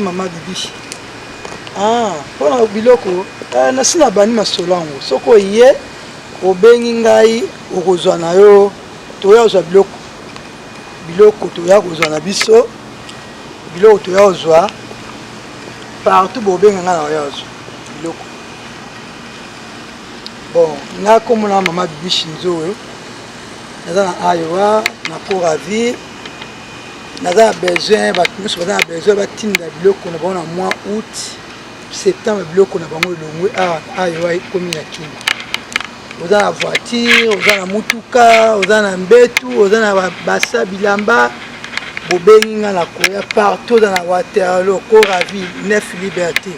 maman Bibi. Ah, pour biloko na sina bani masolango. Soko ye obengi ngai okozwa na yo toya ozwa biloko toya kozwa na biso biloko toya ozwa partout bobenga nga na oya ozwa biloko. Bon, nga komona maman Bibi Shinzo naza na Iowa na Coraville naza besoin bato nyonso baza na besoin batinda biloko na bango na mois août septembre biloko na bango elongwe Iowa ekomi na Chuma. Oza na voiture, oza na mutuka, oza na mbetu, oza na basa bilamba bobengi nga na koya partout dans la Waterloo, Coraville, Neuf Liberté,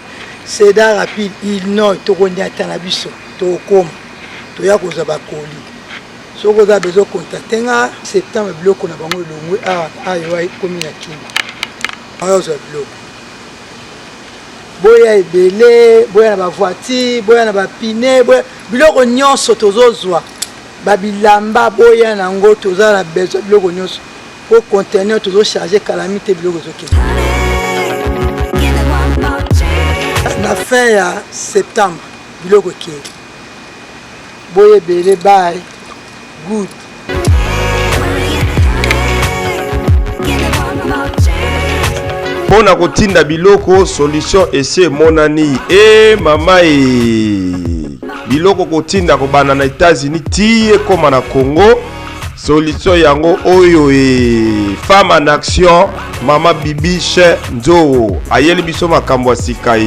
Cedar Rapide, Illinois, tokonyata na biso tokoma toya kozwa bakoli. Soko oza besoin contacter nga septembre biloko na bango elongwe Iowa ekomi na Chuma. Oya ozwa biloko. Boya ebele, boya na ba voiture, boya na ba pine, boya biloko nyonso tozozwa. Babilamba boya nango toza na besoin biloko nyonso. Pour conteneur tozo charger calamité biloko zoke. Na fin ya septembre biloko ke. Boya ebele bye. Good. Pona kotinda biloko solution ese monani mama biloko kotinda kobana na États-Unis tie koma na Congo solution yango oyo femme en action mama Bibi Shinzo ayeli biso makambo ya sika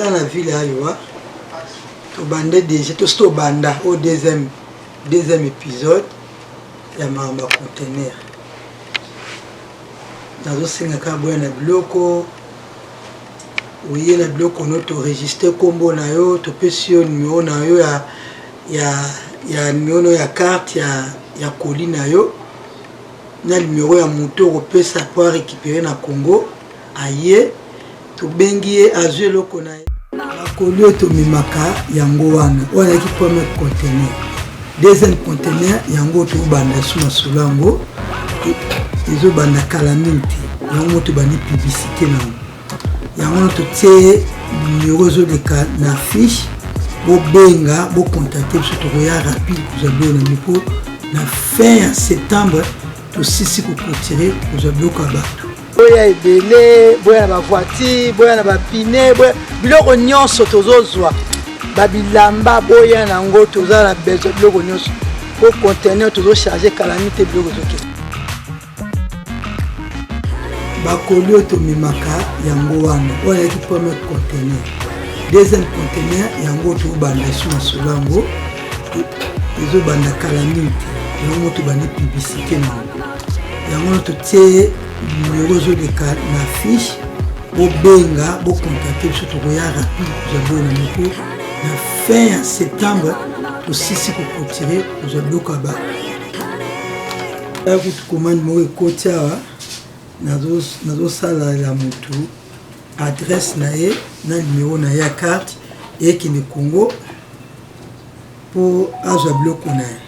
la ville à Iowa, to bande déjà, to sto banda au deuxième épisode, ya mama conteneur. Nazo singa kaboya na bloko, oye na bloko no to registre kombo na yo, to pesio numéro na yo ya numéro ya carte ya colis na yo, na numéro ya moto ko pesa pour récupérer na Congo, aye to bengi azwe loko na Kolio to mimaka yango wana wana ki premier conteneur deuxième conteneur yango to banda suma solango ezo banda calamité yango to bani publicité na yango to tie numéro zo de na fiche bo benga bo contacter surtout ya rapide ku zabio na miko na fin ya septembre to sisi ko retirer ku zabio ka bato. Boya ebele, boya na ba voiture, boya na ba pine, boya biloko nyonso tozozwa. Babilamba boya nango toza na besoin biloko nyonso. Pour conteneur tozo charger calamité biloko zoke. Bakolio to mimaka yango wana. Oya ki premier conteneur. Deuxième conteneur yango to banda suma solango. Ezo banda calamité. Yango to banda publicité na. Yango to tie numéro zo de carte na fiche bo benga bo contacter surtout ya rapide ku zabio na miko na fin ya septembre to sisi ko retirer ku zabio ka ba aku commande mo ekotia nazo sala la mutu adresse na ye na numéro na ya carte et qui ne Congo pour azwa bloko na ye.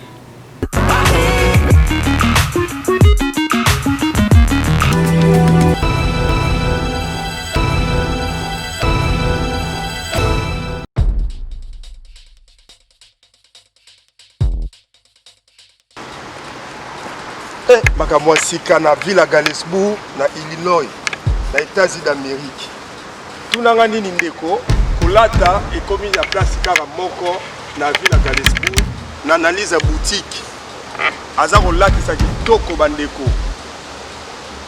makambo sika na ville ya Galesburg na Illinois na États-Unis d'Amérique. Tunanga nini ndeko kolata ekomi ya place kaka moko na ville ya Galesburg na analyse boutique aza kolatisa kitoko bandeko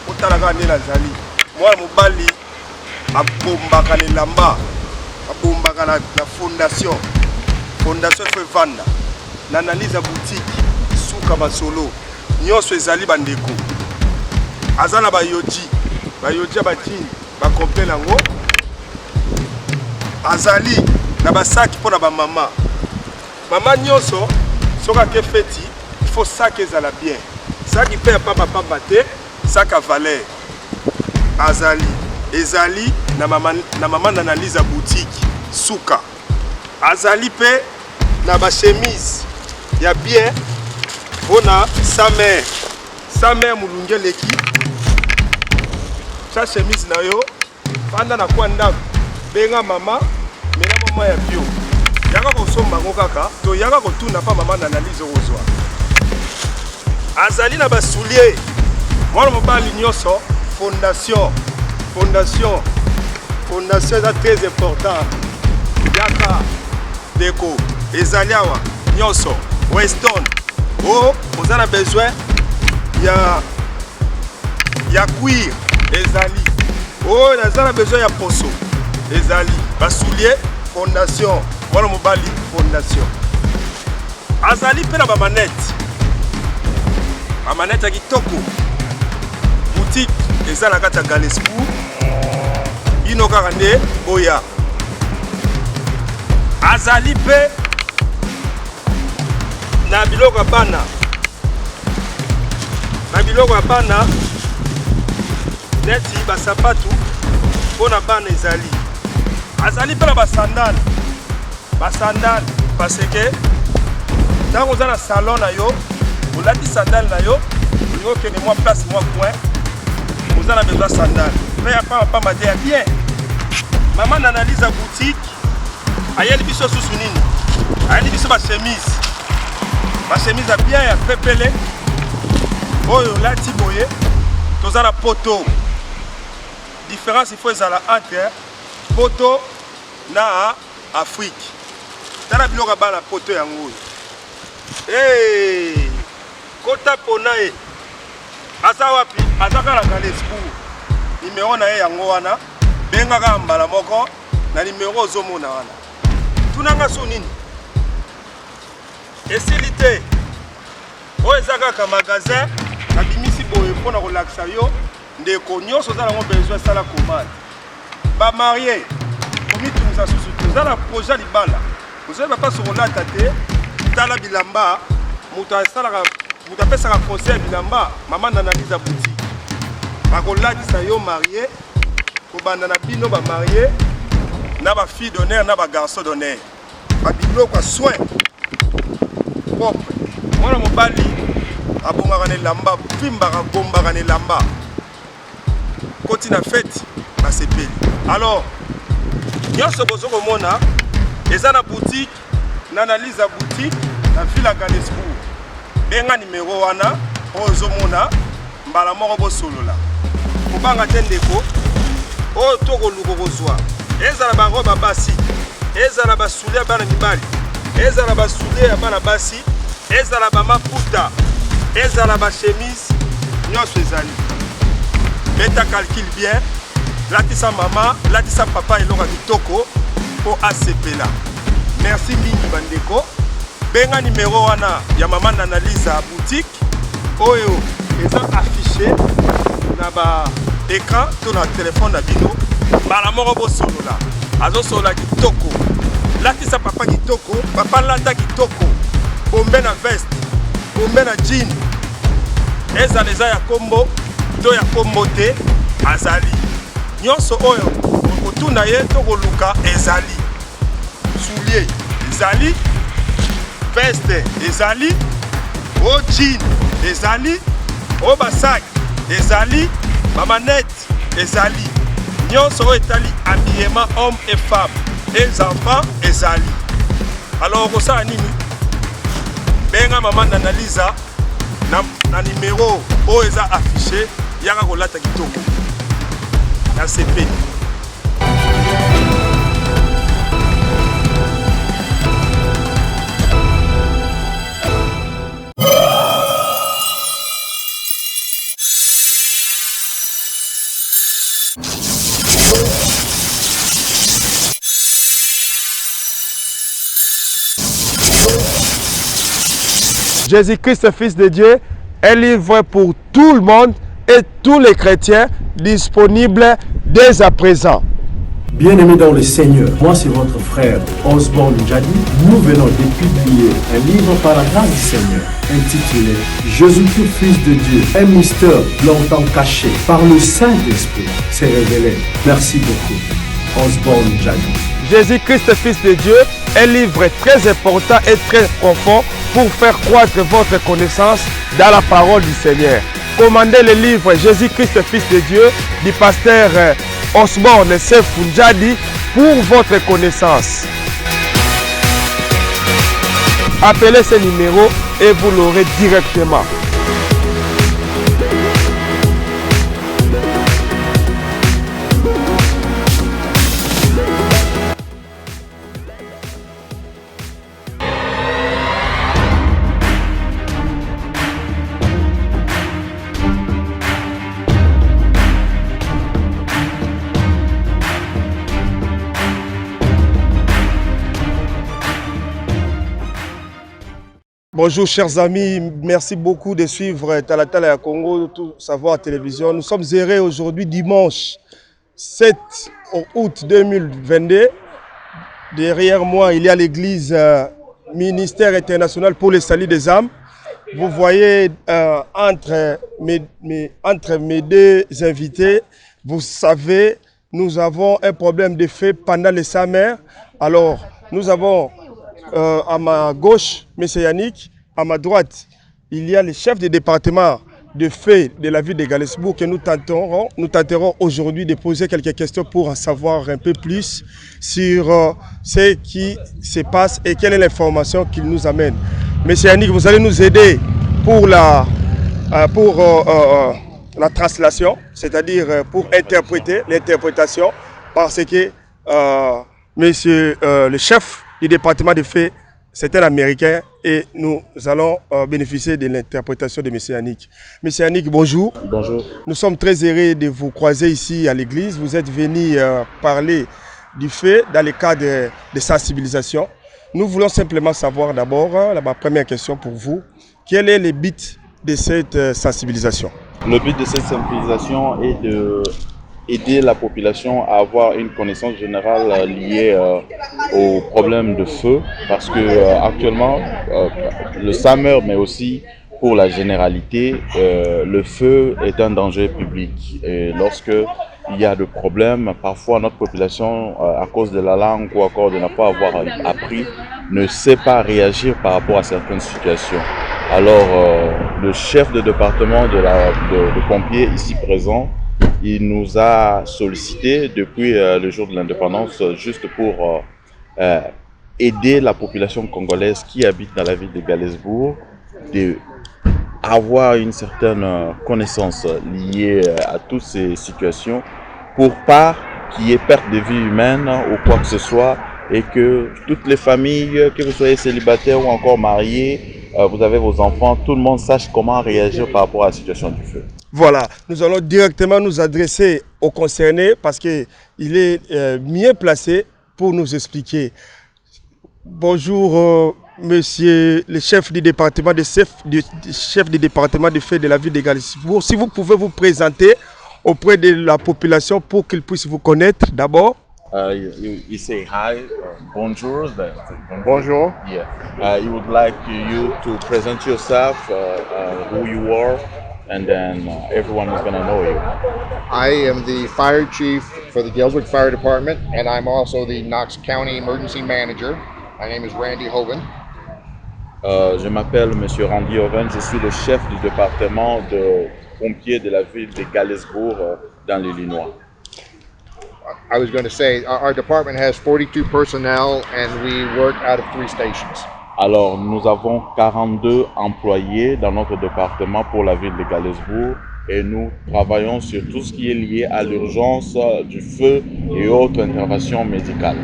otalaka nde nazali mwana mobali abombaka lelamba abombaka na fondation fe vanda na analyse boutique suka basolo nyonso ezali bandeko azana bayoji batini ba complet nango azali na basaki pona ba mama nyonso soka ke feti faut sac ezala bien. Sac il paye papa te, sac à valeur. Azali, ezali na maman d'analyse à boutique, souka. Azali pe na ba chemise. Ya bien, on a sa mère mulunge leki. Sa chemise na yo, panda na kwa ndako, benga mama, mena mama ya bio. Yaka kosomba ngo kaka, to yaka kotuna pa maman d'analyse ozwa. Azali na ba soulier. Mwana mobali nyoso fondation est très important. Yaka déco ezali awa nyoso Weston. Oh, vous avez besoin ya cuir ezali. Oh, vous avez besoin ya poso ezali. Ba soulier fondation. Mwana mobali fondation. Azali pe na ba manette. Ba manette ya kitoko. Boutique eza na kati ya Galesbourg. Ino kaka nde oya. Azali pe na biloko bana. Na biloko bana neti ba sapatu pona bana ezali. Azali pe na ba sandal. Ba sandal parce que tango za na salon na yo, olati sandal na yo, yo kene moi place moi coin. Vous avez besoin de sandales. Mais pas ma dire bien. Maman analyse la boutique. Aïe, biso sous nini. Aïe, biso ma chemise. Ma chemise a bien pépélé. Oh, là, tiboye. Tous la poteau. Différence, il faut que la entre poteau na Afrique. Dans la biloko ba la poteau yango. Hey! Kota ponae. Asa wapi azaka na Galesbourg numéro na ye yango wana bengaka mbala moko na numéro ozomona wana tunanga so nini esilite oyo ezaka ka magasin na bimisi boye mpona kolakisa yo ndeko nyonso oza nango besoin sala commande ba marié komitumisa susu toza na projet libala ozoyeba mpasi kolata te tala bilamba moto asalaka vous avez fait un conseil bilamba, maman d'analyse à boutique. Par contre là, ça y est marié, pour bandana bino ba marié, na ba fille d'honneur, na ba garçon d'honneur. Ba bino quoi soin propre. Moi na mobali, abonga kane lamba, pimba ka gomba kane lamba. Quand na fête, ba sepeli. Alors, nyonso bozo ko mona, eza na boutique, na analyse à boutique, na ville à Galesbourg. Benga numéro wana ozomona mbala moko bosolola kobanga te ndeko oyo tokoluka kozwa ezala baroba basi ezala basoulier bana mibali ezala basoulier ya bana basi ezala bamaputa ezala bachemise nyonso ezali beta calcule bien latisa mama latisa papa eloko kitoko po asepela merci mingi bandeko benga numéro wana ya maman d'analyse à boutique oyo eza affiché na ba écran to na téléphone na bino bala moko bosolola azosolola kitoko latisa papa kitoko papa lata kitoko bombe na veste bombe na jean ezala eza ya kombo to ya kombo te azali nyonso oyo okotuna ye to koluka ezali soulier ezali veste ezali o jean ezali o basak ezali bamanette ezali nyonso oyo etali habillement homme et femme et enfants ezali. Alors okosala nini benga maman d'analyse na numéro oyo eza affiché yaka kolata kitoko na sepeli. Jésus-Christ, Fils de Dieu, est livré pour tout le monde et tous les chrétiens disponibles dès à présent. Bien-aimés dans le Seigneur, moi c'est votre frère Osborne Njadi. Nous venons de publier un livre par la grâce du Seigneur intitulé Jésus-Christ, Fils de Dieu, un mystère longtemps caché par le Saint-Esprit s'est révélé. Merci beaucoup. Osborne Njadi. Jésus-Christ, Fils de Dieu, un livre très important et très profond pour faire croître votre connaissance dans la parole du Seigneur. Commandez le livre Jésus-Christ, Fils de Dieu du pasteur Osborne Njadi pour votre connaissance. Appelez ce numéro et vous l'aurez directement. Bonjour chers amis, merci beaucoup de suivre Talatala à Congo, tout savoir télévision. Nous sommes heureux aujourd'hui dimanche 7 août 2022. Derrière moi, il y a l'église Ministère international pour le salut des âmes. Vous voyez entre mes deux invités, vous savez, nous avons un problème de feu pendant les Samers. Alors, nous avons à ma gauche, M. Yannick, à ma droite, il y a le chef de département de feu de la ville de Galesbourg que nous tenterons aujourd'hui de poser quelques questions pour en savoir un peu plus sur ce qui se passe et quelle est l'information qu'il nous amène. M. Yannick, vous allez nous aider pour la translation, c'est-à-dire pour interpréter l'interprétation, parce que monsieur le chef du département de feu, c'est un Américain et nous allons bénéficier de l'interprétation de M. Yannick. M. Yannick, bonjour. Bonjour. Nous sommes très heureux de vous croiser ici à l'église. Vous êtes venu parler du feu dans le cadre de sensibilisation. Nous voulons simplement savoir d'abord, ma première question pour vous, quel est le but de cette sensibilisation? Le but de cette sensibilisation est d'aider la population à avoir une connaissance générale liée aux problèmes de feu, parce que actuellement, le SAMER, mais aussi pour la généralité, le feu est un danger public. Et lorsque il y a des problèmes, parfois notre population, à cause de la langue ou encore de ne pas avoir appris, ne sait pas réagir par rapport à certaines situations. Alors, le chef de département de pompiers ici présent, il nous a sollicité depuis le jour de l'indépendance juste pour aider la population congolaise qui habite dans la ville de Galesbourg d'avoir une certaine connaissance liée à toutes ces situations pour pas qu'il y ait perte de vie humaine ou quoi que ce soit, et que toutes les familles, que vous soyez célibataire ou encore mariés, vous avez vos enfants, tout le monde sache comment réagir par rapport à la situation du feu. Voilà, nous allons directement nous adresser aux concernés parce qu'il est mieux placé pour nous expliquer. Bonjour, monsieur le chef du département de feu de la ville de Galesbourg. Si vous pouvez vous présenter auprès de la population pour qu'ils puissent vous connaître d'abord. You say hi, bonjour. Bonjour. Yeah. You would like you to present yourself, who you are, and then everyone is going to know you. I am the fire chief for the Galesburg Fire Department, and I'm also the Knox County Emergency Manager. My name is Randy Hoven. Je m'appelle Monsieur Randy Hoven, je suis le chef du département de pompiers de la ville de Galesbourg dans l'Illinois. I was going to say, our department has 42 personnel and we work out of 3 stations. Alors, nous avons 42 employés dans notre département pour la ville de Galesbourg et nous travaillons sur tout ce qui est lié à l'urgence du feu et autres interventions médicales.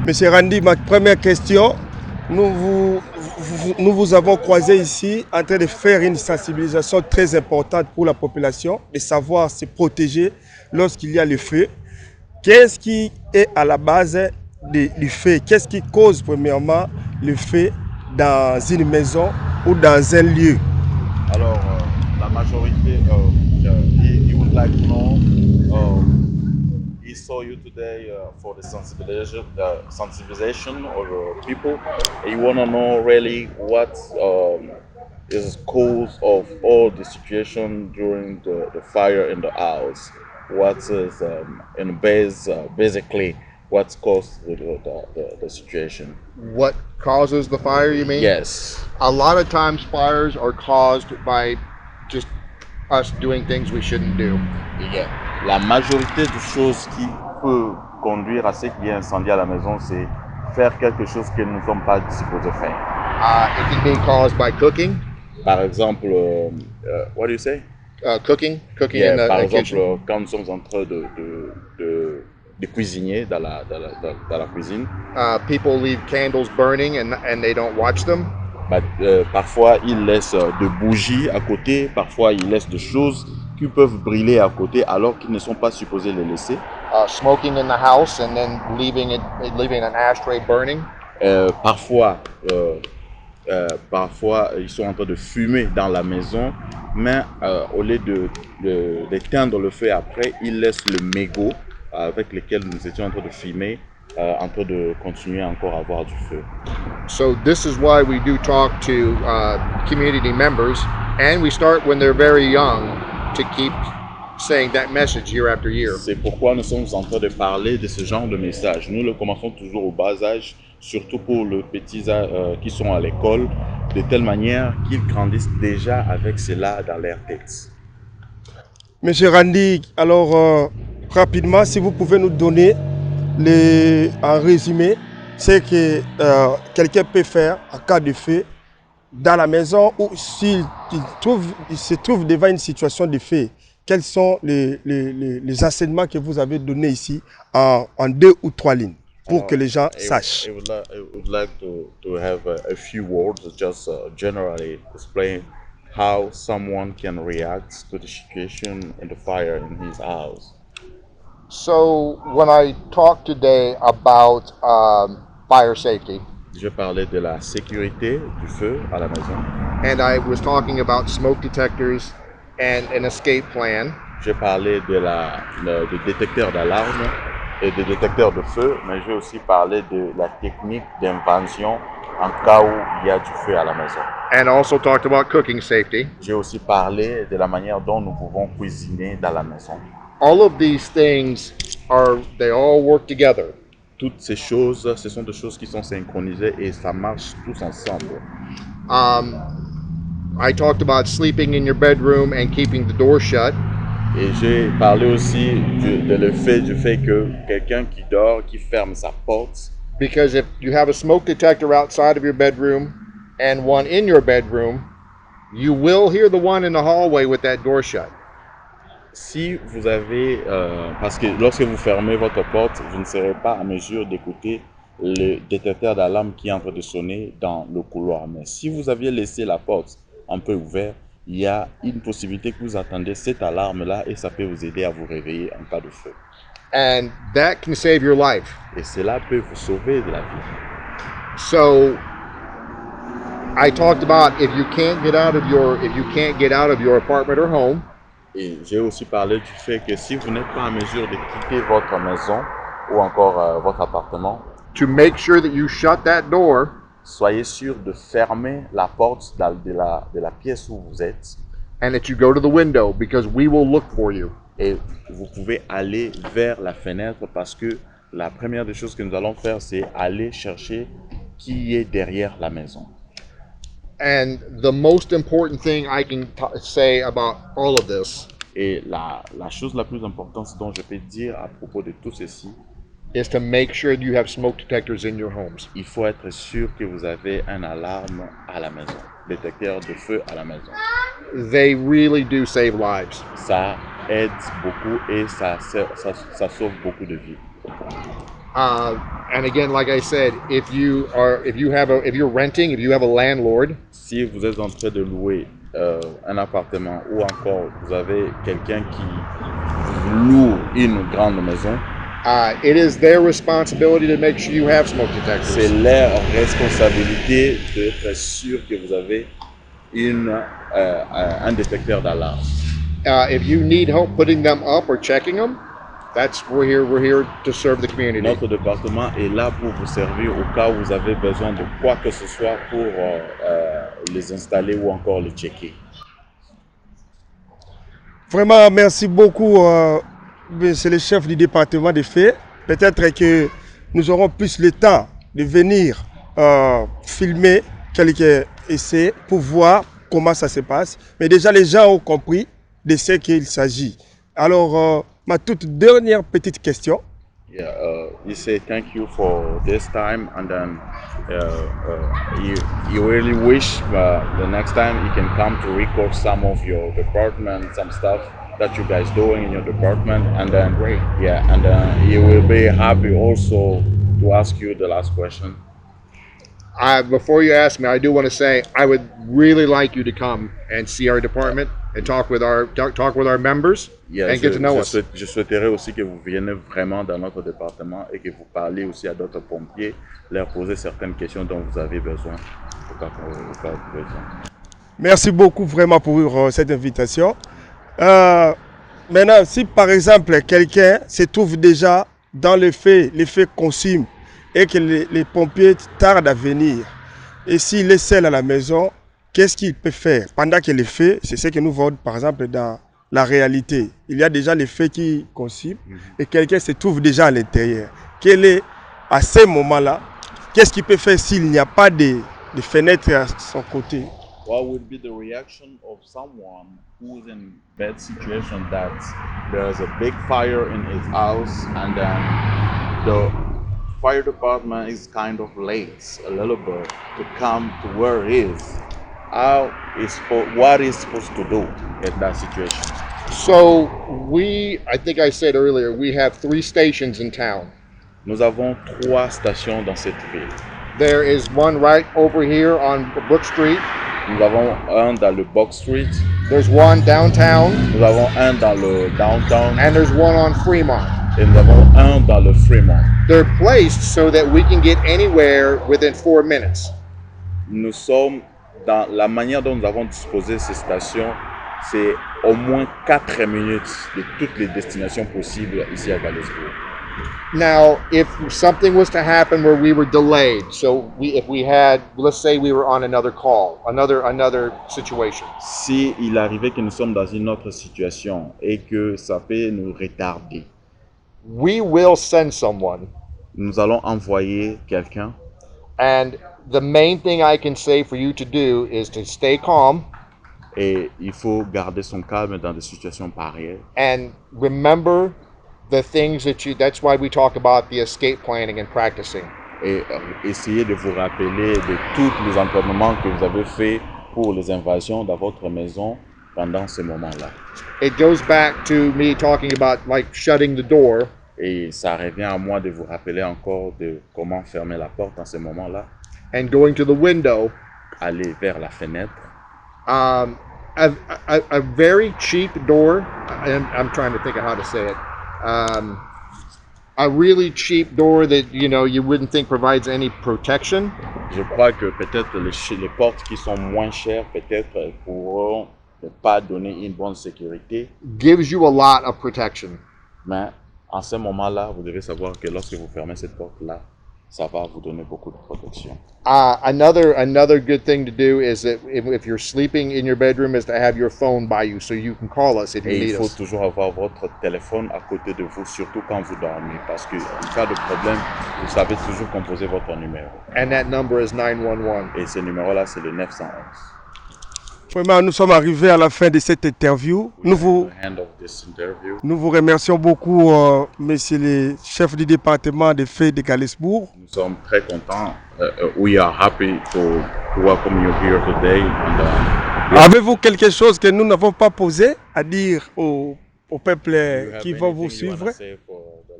Monsieur Randy, ma première question, nous vous avons croisé ici en train de faire une sensibilisation très importante pour la population, de savoir se protéger lorsqu'il y a le feu. Qu'est-ce qui est à la base du feu? Qu'est-ce qui cause premièrement le feu dans une maison ou dans un lieu? Alors, la majorité, he would like to know, is saw you today for the sensibilization of people. And you want to know really what is cause of all the situation during the fire in the house. What is in base basically what's caused the situation. What causes the fire, you mean? Yes. A lot of times fires are caused by just us doing things we shouldn't do. Yeah. La majorité des choses qui peut conduire à ce qu'il y ait incendie à la maison, c'est faire quelque chose que nous ne sommes pas supposés faire. It can be caused by cooking. Par exemple, what do you say? Cooking Yeah, in par the exemple, kitchen. quand nous sommes en train de cuisiner dans la cuisine, People leave candles burning and they don't watch them. bah, parfois ils laissent de bougies à côté, parfois ils laissent des choses qui peuvent brûler à côté alors qu'ils ne sont pas supposés les laisser. Smoking in the house and then leaving an ashtray burning. Parfois ils sont en train de fumer dans la maison, mais au lieu d'éteindre le feu après, ils laissent le mégot avec lequel nous étions en train de fumer, en train de continuer encore à avoir du feu. So this is why we do talk to community members, and we start when they're very young to keep saying that message year after year. C'est pourquoi nous sommes en train de parler de ce genre de message. Nous le commençons toujours au bas âge, surtout pour les petits qui sont à l'école, de telle manière qu'ils grandissent déjà avec cela dans leur tête. Monsieur Randy, alors rapidement, si vous pouvez nous donner en résumé ce que quelqu'un peut faire en cas de feu dans la maison ou s'il se trouve devant une situation de feu. Quels sont les enseignements que vous avez donnés ici en 2 ou 3 lignes pour que les gens sachent? I would like to have a few words, just generally explain how someone can react to the situation in the fire in his house. So when I talk today about fire safety, Je parlais de la sécurité du feu à la maison. and I was talking about smoke detectors and an escape plan. J'ai parlé de détecteurs d'alarme et de détecteurs de feu, mais j'ai aussi parlé de la technique d'invention en cas où il y a du feu à la maison. And also talked about cooking safety. J'ai aussi parlé de la manière dont nous pouvons cuisiner dans la maison. All of these things they all work together. Toutes ces choses, ce sont des choses qui sont synchronisées et ça marche tous ensemble. I talked about sleeping in your bedroom and keeping the door shut. Et j'ai parlé aussi du fait que quelqu'un qui dort, qui ferme sa porte. Because if you have a smoke detector outside of your bedroom and one in your bedroom, you will hear the one in the hallway with that door shut. Si vous avez, parce que lorsque vous fermez votre porte, vous ne serez pas à mesure d'écouter le détecteur d'alarme qui est en train de sonner dans le couloir. Mais si vous aviez laissé la porte un peu ouverte, il y a une possibilité que vous attendez cette alarme-là et ça peut vous aider à vous réveiller en cas de feu. And that can save your life. Et cela peut vous sauver de la vie. So I talked about if you can't get out of your apartment or home, et j'ai aussi parlé du fait que si vous n'êtes pas en mesure de quitter votre maison ou encore votre appartement, to make sure that you shut that door, soyez sûr de fermer la porte de la pièce où vous êtes. And that you go to the window because we will look for you. Et vous pouvez aller vers la fenêtre parce que la première des choses que nous allons faire, c'est aller chercher qui est derrière la maison. And the most important thing I can say about all of this Et la chose la plus importante dont je peux dire à propos de tout ceci, is to make sure you have smoke detectors in your homes. il faut être sûr que vous avez un alarme à la maison, détecteur de feu à la maison. They really do save lives. Ça aide beaucoup et ça sauve beaucoup de vies. And again, like I said, if you're renting, if you have a landlord, si vous êtes en train de louer un appartement ou encore vous avez quelqu'un qui loue une grande maison, it is their responsibility to make sure you have smoke detectors. C'est leur responsabilité d'être sûr que vous avez un détecteur d'alarme. If you need help putting them up or checking them, We're here to serve the community. Notre département est là pour vous servir au cas où vous avez besoin de quoi que ce soit pour les installer ou encore les checker. Vraiment, merci beaucoup, monsieur le chef du département des faits. Peut-être que nous aurons plus le temps de venir filmer quelques essais pour voir comment ça se passe. Mais déjà, les gens ont compris de ce qu'il s'agit. Alors, ma toute dernière petite question. Yeah, he said thank you for this time, and then you really wish the next time you can come to record some of your department, some stuff that you guys doing in your department, and then Great. yeah, and then he will be happy also to ask you the last question. Before you ask me, I do want to say I would really like you to come and see our department and talk with our members Yeah, and get to know us. Je souhaiterais aussi que vous veniez vraiment dans notre département et que vous parliez aussi à d'autres pompiers, leur poser certaines questions dont vous avez besoin au cas où vous avez besoin. Merci beaucoup vraiment pour cette invitation. Maintenant, si par exemple quelqu'un se trouve déjà dans les faits consument et que les pompiers tardent à venir, et s'il est seul à la maison, qu'est-ce qu'il peut faire pendant que les faits, c'est ce que nous voyons par exemple dans la réalité. Il y a déjà les faits qui consument et quelqu'un se trouve déjà à l'intérieur. Quel est, à ce moment-là, qu'est-ce qu'il peut faire s'il n'y a pas de fenêtres à son côté? What would be the reaction of someone who's in bad situation that there's a big fire in his house and then the fire department is kind of late a little bit to come to where he is? What is supposed to do in that situation? So I think I said earlier, we have 3 stations in town. Nous avons 3 stations dans cette ville. There is one right over here on Brook Street. Nous avons un dans le Box Street. There's one downtown. Nous avons un dans le downtown. And there's one on Fremont. Et nous avons un dans le Fremont. They're placed so that we can get anywhere within 4 minutes. Nous sommes dans la manière dont nous avons disposé ces stations, c'est au moins 4 minutes de toutes les destinations possibles ici à Galesburg. Now, if something was to happen where we were delayed, so if we had, let's say we were on another call, another situation. Si il arrivait que nous sommes dans une autre situation et que ça peut nous retarder, we will send someone. Nous allons envoyer quelqu'un. And the main thing I can say for you to do is to stay calm. Et il faut garder son calme dans des situations pareilles. And remember the things that's why we talk about the escape planning and practicing. Et essayez de vous rappeler de tous les entraînements que vous avez faits pour les invasions dans votre maison pendant ces moments-là. It goes back to me talking about like shutting the door. Et ça revient à moi de vous rappeler encore de comment fermer la porte en ce moment-là. And going to the window. Aller vers la fenêtre. A very cheap door, and I'm trying to think of how to say it. A really cheap door that you wouldn't think provides any protection. Je crois que peut-être les portes qui sont moins chères peut-être pourront ne pas donner une bonne sécurité. Gives you a lot of protection. Mais en ce moment-là, vous devez savoir que lorsque vous fermez cette porte-là, ça va vous donner beaucoup de protection. Another good thing to do is that if you're sleeping in your bedroom is to have your phone by you so you can call us if you need us. Il faut toujours avoir votre téléphone à côté de vous, surtout quand vous dormez, parce que en cas de problème, vous savez toujours composer votre numéro. And that number is 911. Et ce numéro-là, c'est le 911. Vraiment, nous sommes arrivés à la fin de cette interview. Nous vous remercions beaucoup, monsieur le chef du département des faits de Galesburg. Nous sommes très contents. We are happy to welcome you here today. Avez-vous quelque chose que nous n'avons pas posé à dire au peuple qui va vous suivre,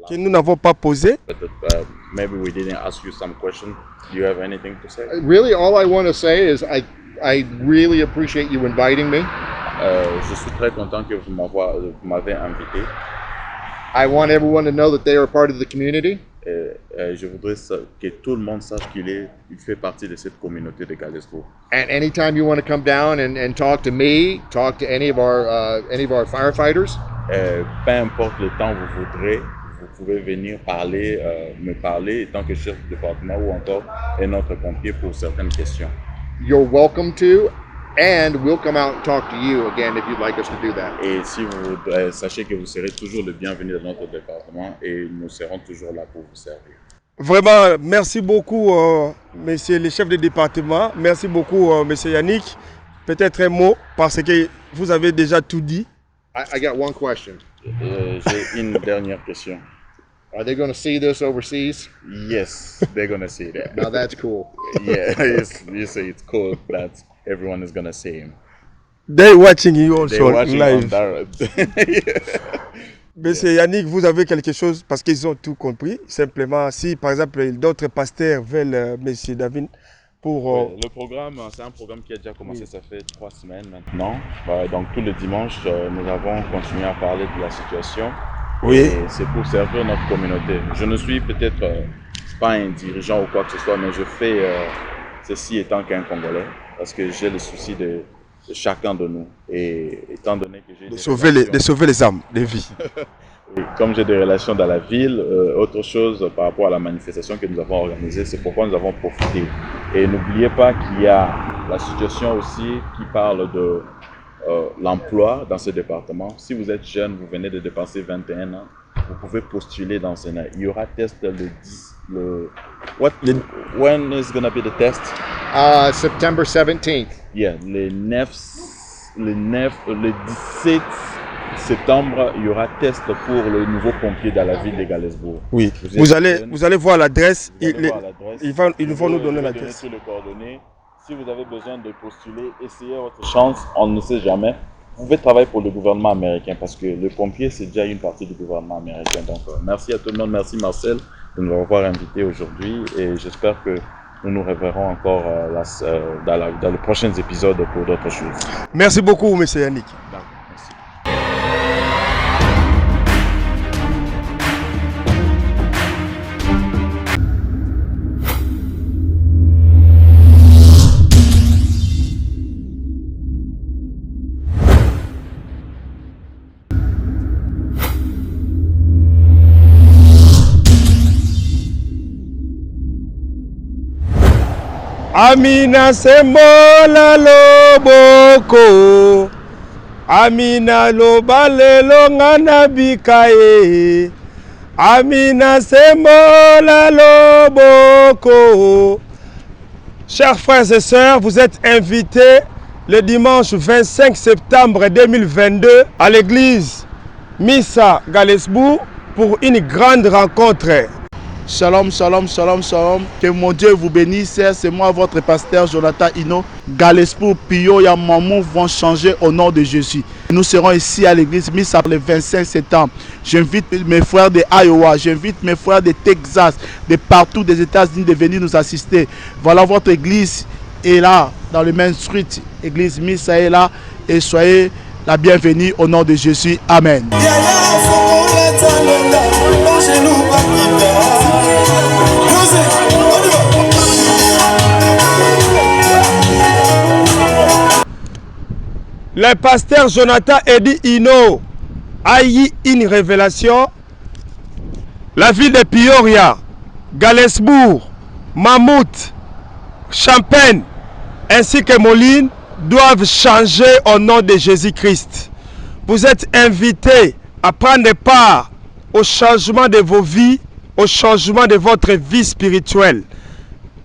que nous n'avons pas posé? Maybe we didn't ask you some questions. Do you have anything to say? Really, all I want to say is I really appreciate you inviting me. Je suis très content que vous m'avez invité. I want everyone to know that they are a part of the community. Je voudrais que tout le monde sache il fait partie de cette communauté de Galesburg. And anytime you want to come down and talk to me, talk to any of our firefighters. Peu importe le temps vous voudrez, vous pouvez venir parler, me parler en tant que chef de département ou encore un autre pompier pour certaines questions. You're welcome to, and we'll come out and talk to you again if you'd like us to do that. Et si vous sachez que vous serez toujours le bienvenu dans notre département et nous serons toujours là pour vous servir. Vraiment, merci beaucoup, monsieur le chef de département. Merci beaucoup, monsieur Yannick. Peut-être un mot, parce que vous avez déjà tout dit. I got one question. J'ai une dernière question. Are they going to see this overseas? Yes, they're going to see that. Now that's cool. Yeah, you say it's cool that everyone is going to see him. They're watching you They're also watching live. on direct. Monsieur Yannick, vous avez quelque chose, parce qu'ils ont tout compris. Simplement, si par exemple d'autres pasteurs veulent monsieur David pour... Le programme, c'est un programme qui a déjà commencé, ça fait 3 semaines maintenant. Donc tous les dimanches, nous avons continué à parler de la situation. Oui. Et c'est pour servir notre communauté. Je ne suis peut-être pas un dirigeant ou quoi que ce soit, mais je fais ceci étant qu'un Congolais, parce que j'ai le souci de chacun de nous. Et étant donné que j'ai de sauver les âmes, les vies. Et comme j'ai des relations dans la ville, autre chose par rapport à la manifestation que nous avons organisée, c'est pourquoi nous avons profité. Et n'oubliez pas qu'il y a la situation aussi qui parle de l'emploi dans ce département. Si vous êtes jeune, vous venez de dépasser 21 ans, vous pouvez postuler dans ce Il y aura test le 10. When is going to be the test? September 17th. Yeah, le 17 septembre, il y aura test pour le nouveau pompier dans la ville de Galesbourg. Oui, vous allez voir l'adresse. Ils vont nous donner l'adresse. Les coordonnées. Si vous avez besoin de postuler, essayez votre chance, on ne sait jamais. Vous pouvez travailler pour le gouvernement américain parce que le pompier, c'est déjà une partie du gouvernement américain. Donc, merci à tout le monde. Merci Marcel de nous avoir invités aujourd'hui et j'espère que nous nous reverrons encore dans les prochains épisodes pour d'autres choses. Merci beaucoup, M. Yannick. D'accord, merci. Amina sembola loboko, Amina lobalelo ngana bikaye, Amina sembola loboko. Chers frères et sœurs, vous êtes invités le dimanche 25 septembre 2022 à l'église Missa Galesbourg pour une grande rencontre. Shalom, shalom, shalom, shalom. Que mon Dieu vous bénisse. C'est moi, votre pasteur Jonathan Hino. Galesbourg, Pio et Mamou vont changer au nom de Jésus. Nous serons ici à l'église Missa le 25 septembre. J'invite mes frères de Iowa, j'invite mes frères de Texas, de partout des États-Unis de venir nous assister. Voilà, votre église est là, dans le Main Street. Église Missa est là et soyez la bienvenue au nom de Jésus. Amen. Le pasteur Jonathan Eddy Hino a eu une révélation. La ville de Peoria, Galesbourg, Mammouth, Champagne ainsi que Moline doivent changer au nom de Jésus-Christ. Vous êtes invités à prendre part au changement de vos vies, au changement de votre vie spirituelle.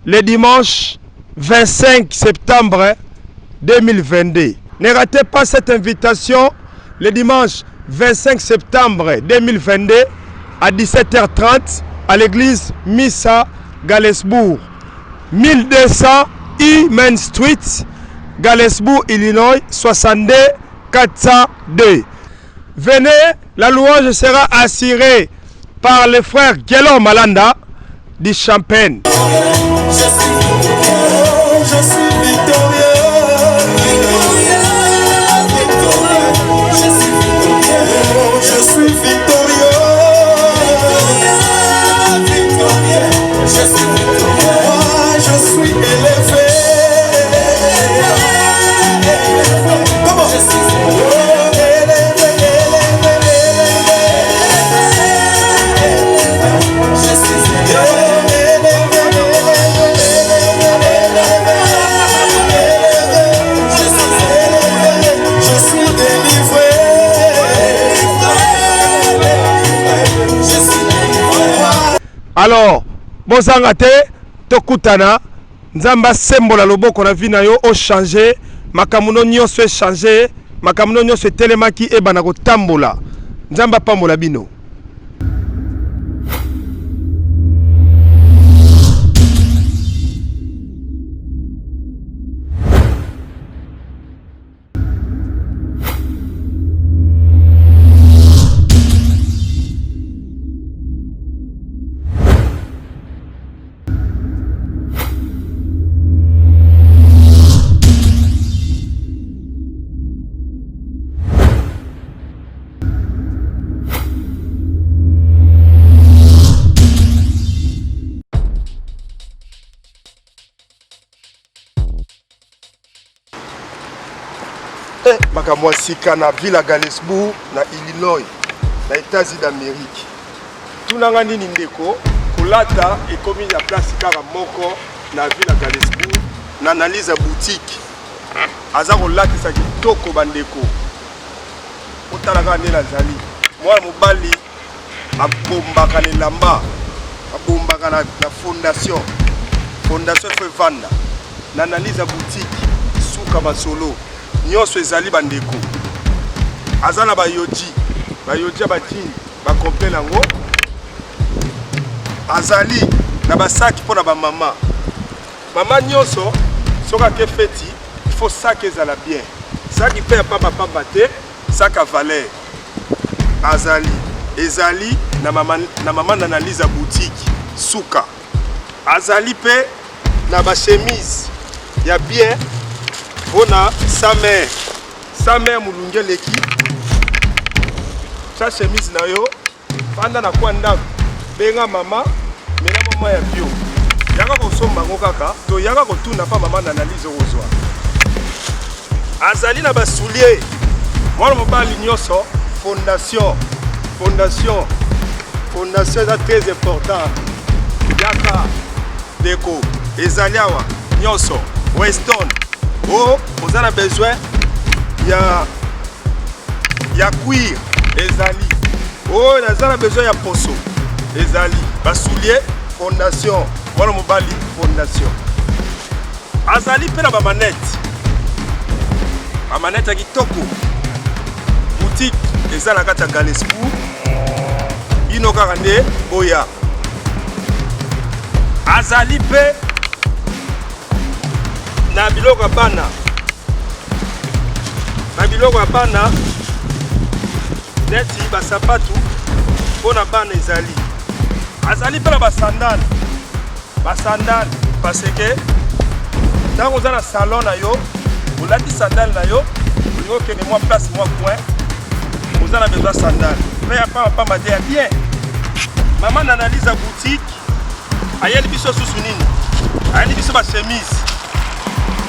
Le dimanche 25 septembre 2022. Ne ratez pas cette invitation le dimanche 25 septembre 2022 à 17h30 à l'église Missa Galesbourg, 1200 E Main Street, Galesbourg, Illinois, 62 402. Venez, la louange sera assurée par le frère Guélon Malanda du Champagne. Je suis victorieux. Alors bozanga te tokutana nzamba sembola loboko na vina yo o changer makamuno nyonso changer makamuno nyonso telemaki ebana ko tambola nzamba pambola bino. Makamwa sika na ville ya Galesburg na Illinois na États-Unis d'Amérique. Tunanga nini ndeko kolata ekomi ya place kaka moko na ville ya Galesburg na analyse ya boutique. Aza kolatisa kitoko bandeko. Otalaka nde nazali. Mwana mobali abombaka lelamba. Abombaka na fondation. Fondation fe vanda. Na analyse ya boutique suka masolo. Nyonso ezali bandeko. Azana bayoji abajini bakomple nango. Azali na basaki pona ba mama. Mama nyonso soka ke feti, il faut sac ezala bien. Saki pe papa te, sac à valeur. Azali ezali na mama na analyse boutique suka. Azali pe na ba chemise ya bien. Bona sa mère mulunge leki sa chemise na yo panda na kwanda benga mama mena mama ya bio yaka kosomba ngo kaka to yaka kotuna pa mama na analyse ozwa azali na basoulier mwana mobali nyoso fondation est très important yaka deko ezali awa nyoso Weston. Oh, vous avez besoin ya cuir ezali. Oh, vous avez besoin ya poso ezali. Basoulier fondation. Voilà mobali fondation. Azali pe na ba manette. Ba manette ya kitoko. Boutique ezala kata Galesburg. Ino kaka nde oya. Azali pe na biloko bana. Na biloko bana neti basapatu pona bana ezali. Azali pe na basandal parce que tango za na salon na yo, olati sandal na yo, olingo kene moi place moi coin. Vous avez besoin sandal. Mais ya pas dire bien. Maman analyse la boutique. Ayeli biso susu nini? Ayeli biso ba chemise.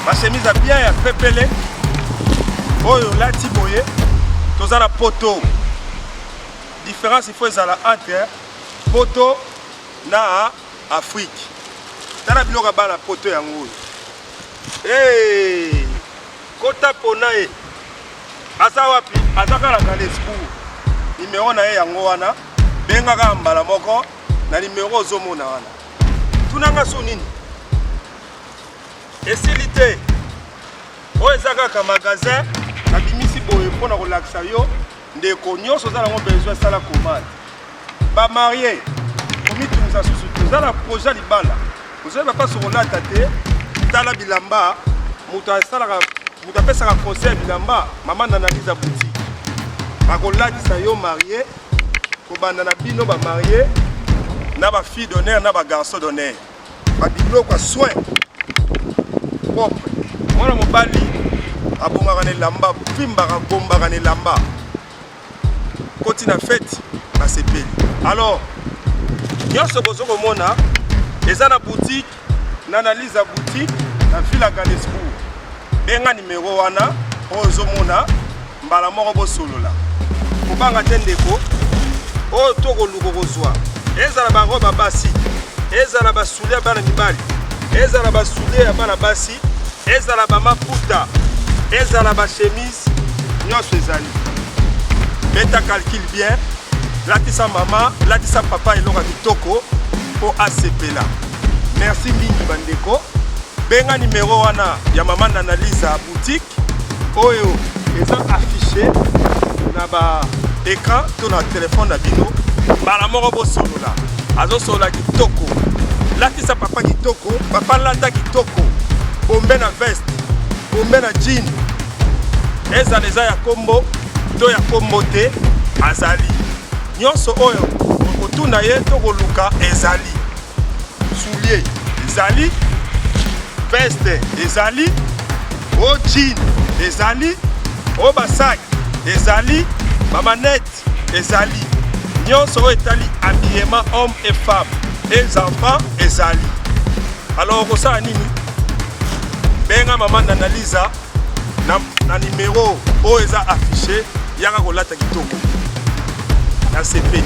Ma chemise a bien ya pepele. Oyo lati boye. Toza na poto. Différence il faut ezala entre poto na Afrique. Tala biloko bana poto yango. Eh! Kota pona e. Asa wapi? Azaka na Galesburg. Numéro na ye yango wana. Benga ka mbala moko na numéro ozomona wana. Tunanga so nini? Esilité. Oyo ezaka ka magasin na bimisi boye pona ko laksa yo ndeko nyonso za nango besoin sala commande. Ba marié. Komi tunza susu tunza na projet libala. Vous avez pas sur la tête. Tala bilamba mutu asalaka mutu apesaka conseil bilamba maman analyse la boutique. Bakolakisa yo marié kobanda na bino ba marié na ba fille d'honneur na ba garçon d'honneur. Ba biloko soin propre. Mwana mobali abongaka ne lamba fimbaka bombaka ne lamba. Koti na fête ba sepeli. Alors nyonso bozoko mona eza na boutique na analyse la boutique na ville ya Galesburg. Benga numéro wana ozomona mbala moko bosolola. Kobanga te ndeko oyo tokoluka kozwa ezala baroba basi ezala basoulier bana mibali ezala basoulier bana basi ezala bamaputa ezala bachemise nyonso ezali. Beta calcule bien latisa mama latisa papa elonga kitoko pour ACP là. Merci mingi bandeko. Benga numéro wana ya maman Annalisa boutique. Oyo eza affiché na ba écran to na téléphone na bino. Bala moko bo solo là. Azo solo kitoko. Latisa papa kitoko, papa landa kitoko. Bombe na veste, bombe na jean. Eza leza ya kombo, to ya kombo te azali. Nyonso oyo okotuna ye to koluka ezali. Soulier ezali, veste ezali, o jean ezali, o basak ezali, mamanette ezali. Nyonso oyo etali habillement homme et femme. Les enfants ezali. Alors ça nini? Benga maman Annalisa na numéro o eza affiché yaka kolata kitoko. Na CP.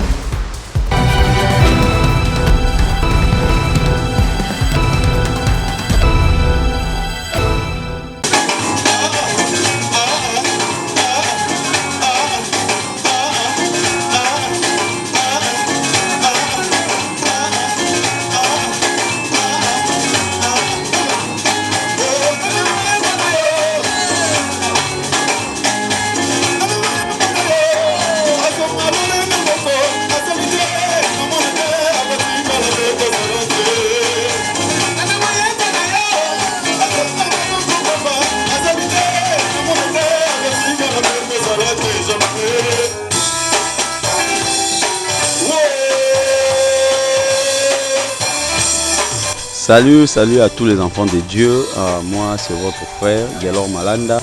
Salut à tous les enfants de Dieu. Moi, c'est votre frère, Gelor Malanda.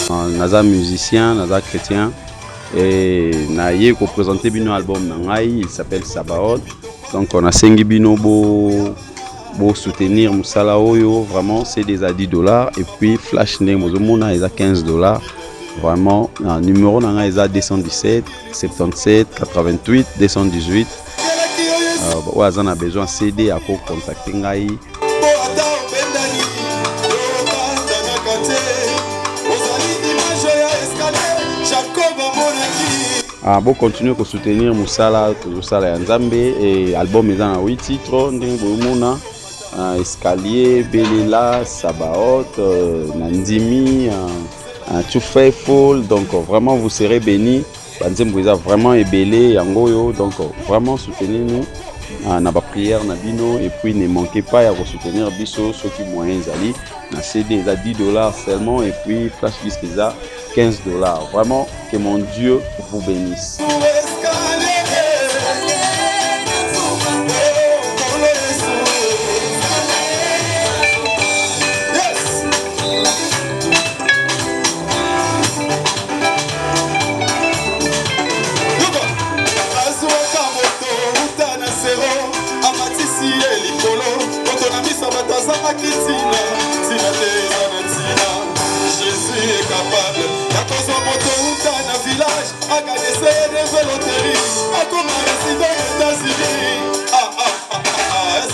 Naza musicien, naza chrétien. Et naye ko présenter bino album nangai, il s'appelle Sabaoth. Donc on a sengi bino bo soutenir Musala Oyo, vraiment c'est des à $10 et puis Flash Name Mozomona est à $15. Vraiment, numéro nangai est à 217 77 88 218. On a besoin de CD à contacter ngai. Bon continuer à soutenir Musala, Musala Nzambe et album est en 8 titres, Ndengomona, Escalier, Belela, Sabaoth, Nandimi, Too Faithful, donc vraiment vous serez bénis. Vous êtes vraiment ébélé, Yangoyo, donc vraiment soutenez-nous. Na ba prière na bino et puis ne manquez pas à soutenir biso ceux qui moyens ali na CD à $10 seulement et puis flash disque à $15. Vraiment que mon Dieu vous bénisse. Jésus est capable. Village, à gagner des véloteries, à comme un résident des États-Unis. Est-ce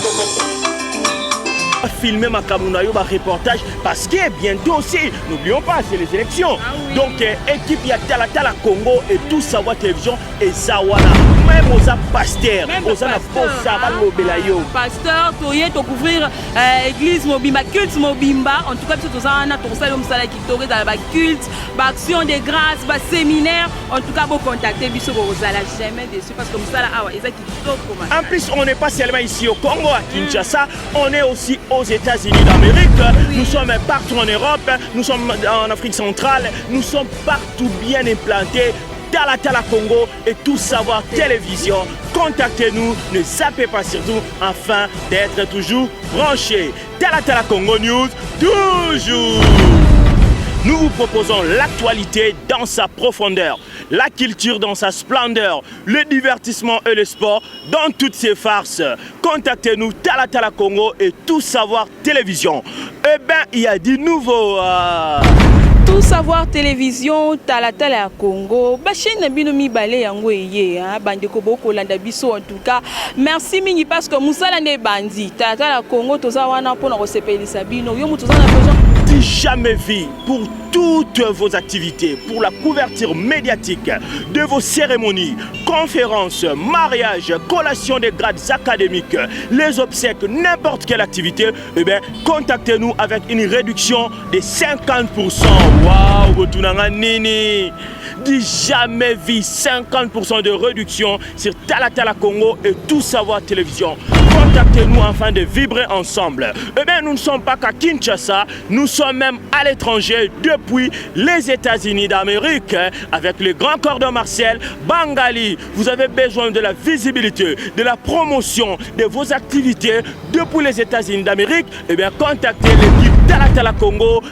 que filmer ma Kamunayo, ma reportage, parce que bientôt aussi, n'oublions pas, c'est les élections. Donc, équipe Yatala Tala Congo et tout savoir télévision et Zawana. Même aux pasteurs, aux pasteur, Toye, to couvrir église Mobimba, culte Mobimba. En tout cas, c'est tout ça, on a tout ça, qui tourne dans la culte, action de grâce, séminaire. En tout cas, vous contactez Bissot, vous allez jamais déçu parce que ça, en plus, on n'est pas seulement ici au Congo, à Kinshasa, on est aussi aux États-Unis d'Amérique. Nous sommes partout en Europe, nous sommes en Afrique centrale, nous sommes partout bien implantés. Tala Tala Congo et tout savoir télévision. Contactez-nous, ne zappez pas sur nous afin d'être toujours branchés. Tala Tala Congo News, toujours. Nous vous proposons l'actualité dans sa profondeur, la culture dans sa splendeur, le divertissement et le sport dans toutes ses farces. Contactez-nous Tala Tala Congo et tout savoir télévision. Eh bien, il y a du nouveau. Tout savoir télévision, Tala Tala Congo. Bachine binomi balé yango yé, bandeko boko landa biso en tout cas. Merci mingi parce que Moussala ne bandi. Tala Tala Congo toza wana pona ko sepelisa bino. Yo mutuza na besoin du jamais vu pour toutes vos activités, pour la couverture médiatique de vos cérémonies, conférences, mariages, collations des grades académiques, les obsèques, n'importe quelle activité, eh bien, contactez-nous avec une réduction de 50%. Waouh, Nini! Du jamais vu 50% de réduction sur Tala Congo et Tout Savoir Télévision. Contactez-nous afin de vibrer ensemble. Eh bien, nous ne sommes pas qu'à Kinshasa, nous sommes même à l'étranger depuis les États-Unis d'Amérique avec le grand cordon Marcel Bangali. Vous avez besoin de la visibilité, de la promotion de vos activités depuis les États-Unis d'Amérique. Eh bien, contactez l'équipe Tala Congo.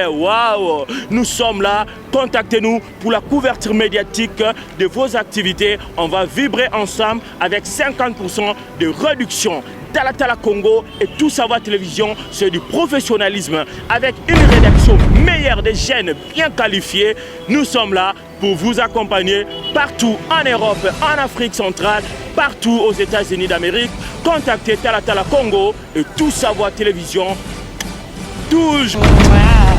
Waouh! Nous sommes là. Contactez-nous pour la couverture médiatique de vos activités. On va vibrer ensemble avec 50% de réduction. Tala Congo et Tout Savoir Télévision, c'est du professionnalisme avec une rédaction meilleure, des jeunes bien qualifiés. Nous sommes là pour vous accompagner partout en Europe, en Afrique centrale, partout aux États-Unis d'Amérique. Contactez Tala Congo et Tout Savoir Télévision. Toujours. Wow.